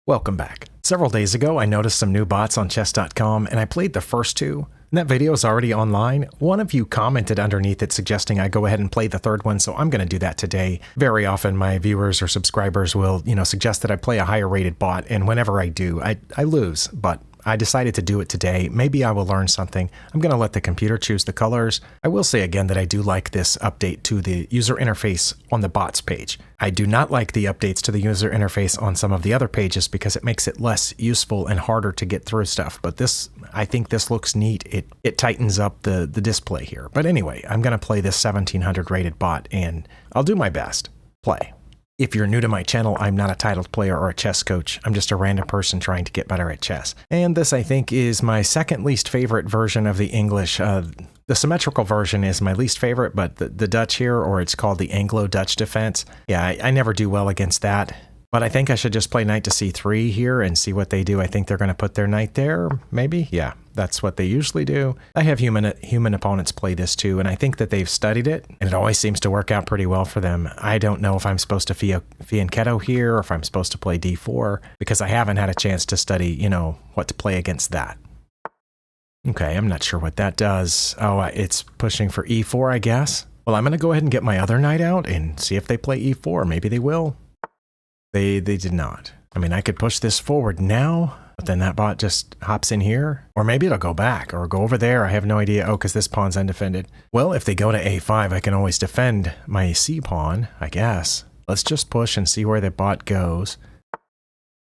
Welcome back. Several days ago, I noticed some new bots on chess.com and I played the first two. And that video is already online. One of you commented underneath it suggesting I go ahead and play the third one, so I'm going to do that today. Very often my viewers or subscribers will, suggest that I play a higher rated bot, and whenever I do, I lose, but I decided to do it today. Maybe I will learn something. I'm going to let the computer choose the colors. I will say again that I do like this update to the user interface on the bots page. I do not like the updates to the user interface on some of the other pages because it makes it less useful and harder to get through stuff. But I think this looks neat. It tightens up the display here. But anyway, I'm going to play this 1700 rated bot and I'll do my best. Play. If you're new to my channel, I'm not a titled player or a chess coach. I'm just a random person trying to get better at chess. And this, I think, is my second least favorite version of the English. The symmetrical version is my least favorite, but the Dutch here, or it's called the Anglo-Dutch defense. Yeah, I never do well against that. But I think I should just play knight to c3 here and see what they do. I think they're going to put their knight there, maybe? Yeah, that's what they usually do. I have human opponents play this too, and I think that they've studied it, and it always seems to work out pretty well for them. I don't know if I'm supposed to fianchetto here, or if I'm supposed to play d4, because I haven't had a chance to study, what to play against that. Okay, I'm not sure what that does. Oh, it's pushing for e4, I guess. Well, I'm going to go ahead and get my other knight out and see if they play e4. Maybe they will. They did not. I mean, I could push this forward now, but then that bot just hops in here. Or maybe it'll go back or go over there. I have no idea. Oh, because this pawn's undefended. Well, if they go to a5, I can always defend my c pawn, I guess. Let's just push and see where the bot goes.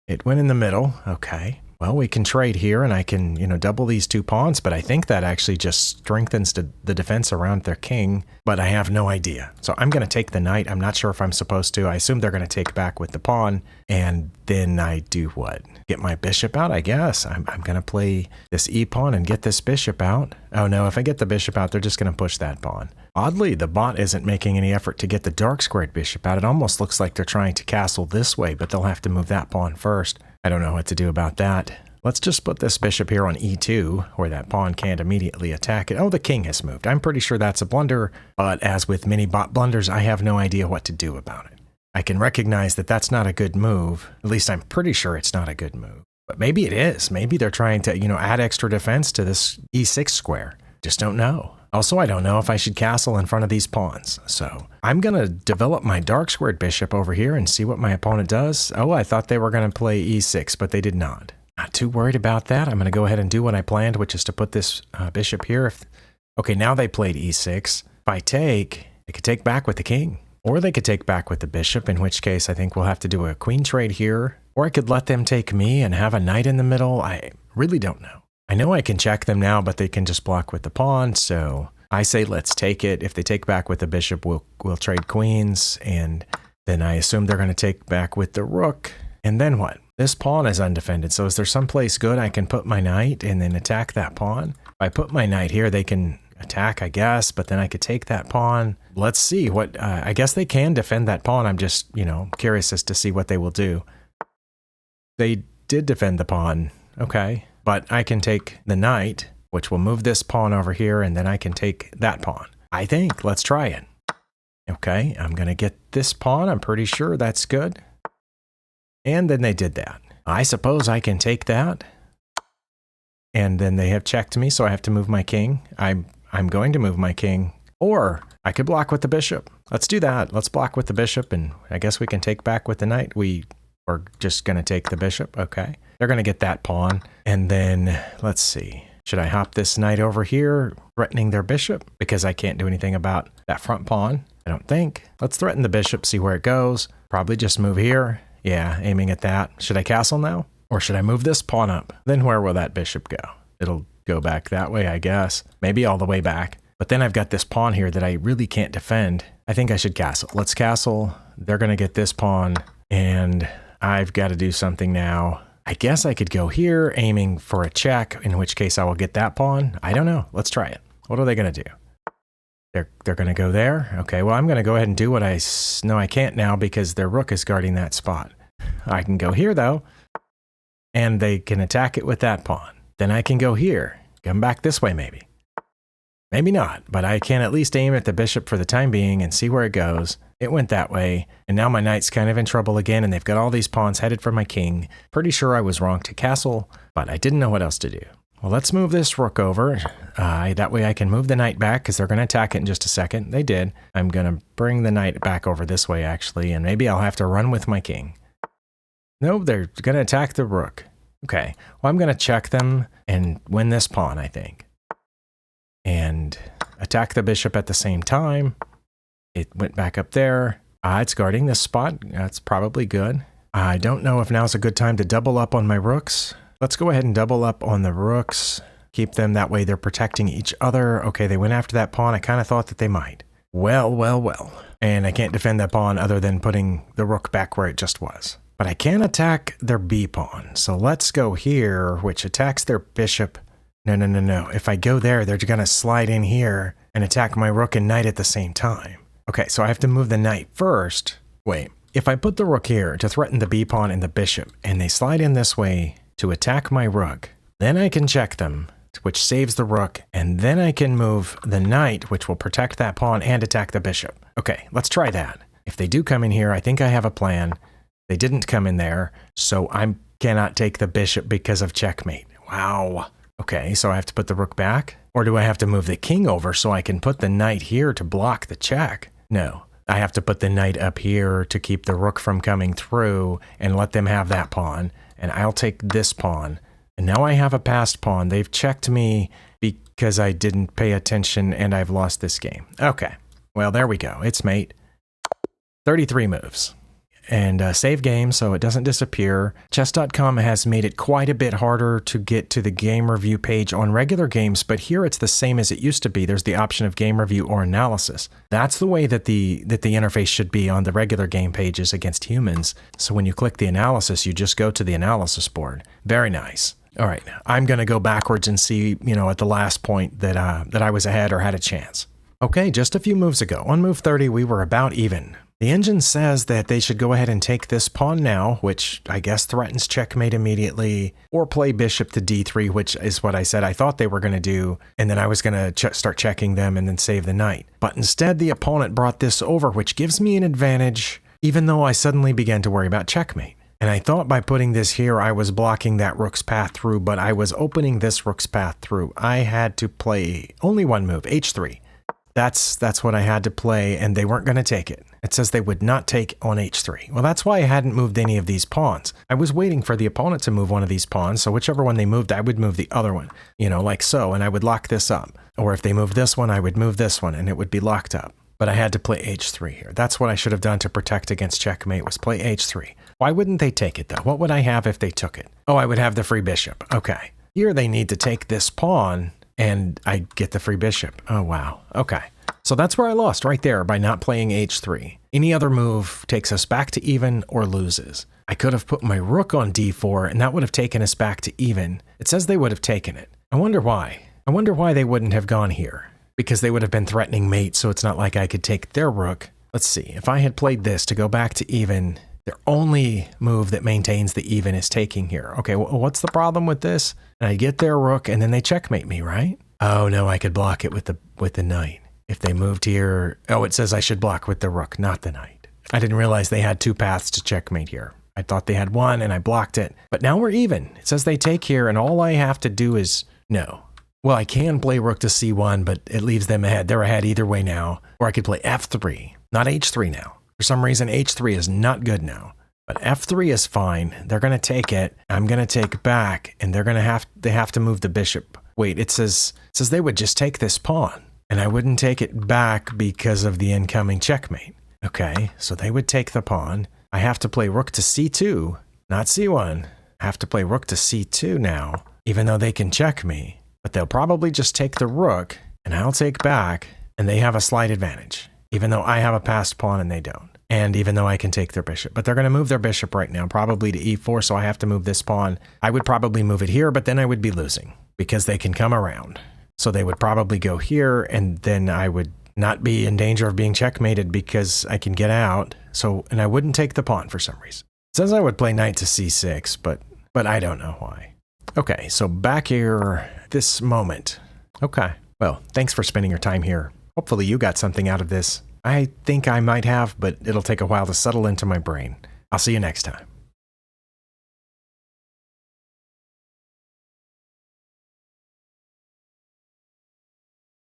It went in the middle. Okay. Well, we can trade here and I can, double these two pawns, but I think that actually just strengthens the defense around their king, but I have no idea. So I'm going to take the knight. I'm not sure if I'm supposed to. I assume they're going to take back with the pawn, and then I do what? Get my bishop out, I guess. I'm going to play this e-pawn and get this bishop out. Oh no, if I get the bishop out, they're just going to push that pawn. Oddly, the bot isn't making any effort to get the dark squared bishop out. It almost looks like they're trying to castle this way, but they'll have to move that pawn first. I don't know what to do about that. Let's just put this bishop here on e2, where that pawn can't immediately attack it. Oh, the king has moved. I'm pretty sure that's a blunder, but as with many bot blunders, I have no idea what to do about it. I can recognize that that's not a good move. At least I'm pretty sure it's not a good move. But maybe it is. Maybe they're trying to, add extra defense to this e6 square. Just don't know. Also, I don't know if I should castle in front of these pawns. So I'm going to develop my dark squared bishop over here and see what my opponent does. Oh, I thought they were going to play e6, but they did not. Not too worried about that. I'm going to go ahead and do what I planned, which is to put this bishop here. Okay, now they played e6. If I take, they could take back with the king. Or they could take back with the bishop, in which case I think we'll have to do a queen trade here. Or I could let them take me and have a knight in the middle. I really don't know. I know I can check them now, but they can just block with the pawn. So I say let's take it. If they take back with the bishop, we'll trade queens. And then I assume they're going to take back with the rook. And then what? This pawn is undefended, so is there someplace good I can put my knight and then attack that pawn? If I put my knight here, they can attack, I guess, but then I could take that pawn. Let's see what, I guess they can defend that pawn. I'm just, curious as to see what they will do. They did defend the pawn, okay, but I can take the knight, which will move this pawn over here, and then I can take that pawn. I think, let's try it. Okay, I'm going to get this pawn. I'm pretty sure that's good. And then they did that. I suppose I can take that. And then they have checked me, so I have to move my king. I'm going to move my king. Or I could block with the bishop. Let's do that. Let's block with the bishop, and I guess we can take back with the knight. We are just going to take the bishop. Okay. They're going to get that pawn. And then, let's see. Should I hop this knight over here, threatening their bishop? Because I can't do anything about that front pawn, I don't think. Let's threaten the bishop, see where it goes. Probably just move here. Yeah, aiming at that. Should I castle now? Or should I move this pawn up? Then where will that bishop go? It'll go back that way, I guess. Maybe all the way back. But then I've got this pawn here that I really can't defend. I think I should castle. Let's castle. They're going to get this pawn. And I've got to do something now. I guess I could go here, aiming for a check, in which case I will get that pawn. I don't know. Let's try it. What are they going to do? They're going to go there. Okay, well, I'm going to go ahead and do what I know I can't now because their rook is guarding that spot. I can go here, though, and they can attack it with that pawn. Then I can go here, come back this way, maybe. Maybe not, but I can at least aim at the bishop for the time being and see where it goes. It went that way, and now my knight's kind of in trouble again, and they've got all these pawns headed for my king. Pretty sure I was wrong to castle, but I didn't know what else to do. Well, let's move this rook over. That way I can move the knight back, because they're going to attack it in just a second. They did. I'm going to bring the knight back over this way, actually, and maybe I'll have to run with my king. No, they're going to attack the rook. Okay, well, I'm going to check them and win this pawn, I think. And attack the bishop at the same time. It went back up there. It's guarding this spot. That's probably good. I don't know if now's a good time to double up on my rooks. Let's go ahead and double up on the rooks. Keep them that way. They're protecting each other. Okay, they went after that pawn. I kind of thought that they might. Well, well, well. And I can't defend that pawn other than putting the rook back where it just was. But I can attack their b pawn. So let's go here, which attacks their bishop. No. If I go there, they're going to slide in here and attack my rook and knight at the same time. Okay, so I have to move the knight first. Wait, if I put the rook here to threaten the b pawn and the bishop, and they slide in this way to attack my rook, then I can check them, which saves the rook, and then I can move the knight, which will protect that pawn and attack the bishop. Okay, let's try that. If they do come in here, I think I have a plan. They didn't come in there, so I cannot take the bishop because of checkmate. Wow. Okay, so I have to put the rook back? Or do I have to move the king over so I can put the knight here to block the check? No, I have to put the knight up here to keep the rook from coming through and let them have that pawn. And I'll take this pawn. And now I have a passed pawn. They've checked me because I didn't pay attention and I've lost this game. Okay, well, there we go. It's mate. 33 moves. And save game so it doesn't disappear. Chess.com has made it quite a bit harder to get to the game review page on regular games, but here it's the same as it used to be. There's the option of game review or analysis. That's the way that the interface should be on the regular game pages against humans. So when you click the analysis, you just go to the analysis board. Very nice. All right, I'm going to go backwards and see, at the last point that I was ahead or had a chance. Okay, just a few moves ago, on move 30, we were about even. The engine says that they should go ahead and take this pawn now, which I guess threatens checkmate immediately, or play bishop to d3, which is what I said I thought they were going to do, and then I was going to start checking them and then save the knight. But instead, the opponent brought this over, which gives me an advantage, even though I suddenly began to worry about checkmate. And I thought by putting this here, I was blocking that rook's path through, but I was opening this rook's path through. I had to play only one move, h3. That's what I had to play, and they weren't going to take it. It says they would not take on h3. Well, that's why I hadn't moved any of these pawns. I was waiting for the opponent to move one of these pawns, so whichever one they moved, I would move the other one, like so, and I would lock this up. Or if they moved this one, I would move this one, and it would be locked up. But I had to play h3 here. That's what I should have done to protect against checkmate, was play h3. Why wouldn't they take it, though? What would I have if they took it? Oh, I would have the free bishop. Okay. Here they need to take this pawn, and I get the free bishop. Oh, wow. Okay. So that's where I lost right there by not playing h3. Any other move takes us back to even or loses. I could have put my rook on d4 and that would have taken us back to even. It says they would have taken it. I wonder why. I wonder why they wouldn't have gone here. Because they would have been threatening mate, so it's not like I could take their rook. Let's see, if I had played this to go back to even, their only move that maintains the even is taking here. Okay, well, what's the problem with this? I get their rook and then they checkmate me, right? Oh no, I could block it with the knight. If they moved here, oh, it says I should block with the rook, not the knight. I didn't realize they had two paths to checkmate here. I thought they had one and I blocked it, but now we're even. It says they take here and all I have to do is no. Well, I can play rook to c1, but it leaves them ahead. They're ahead either way now. Or I could play f3, not h3 now. For some reason, h3 is not good now. But f3 is fine. They're going to take it. I'm going to take back, and they have to move the bishop. Wait, it says they would just take this pawn. And I wouldn't take it back because of the incoming checkmate. Okay, so they would take the pawn. I have to play rook to c2, not c1. I have to play rook to c2 now, even though they can check me. But they'll probably just take the rook, and I'll take back, and they have a slight advantage, even though I have a passed pawn and they don't. And even though I can take their bishop. But they're going to move their bishop right now, probably to e4, so I have to move this pawn. I would probably move it here, but then I would be losing, because they can come around. So they would probably go here, and then I would not be in danger of being checkmated because I can get out. And I wouldn't take the pawn for some reason. It says I would play knight to c6, but I don't know why. Okay, so back here, this moment. Okay, Well, thanks for spending your time here. Hopefully you got something out of this. I think I might have, but it'll take a while to settle into my brain. I'll see you next time.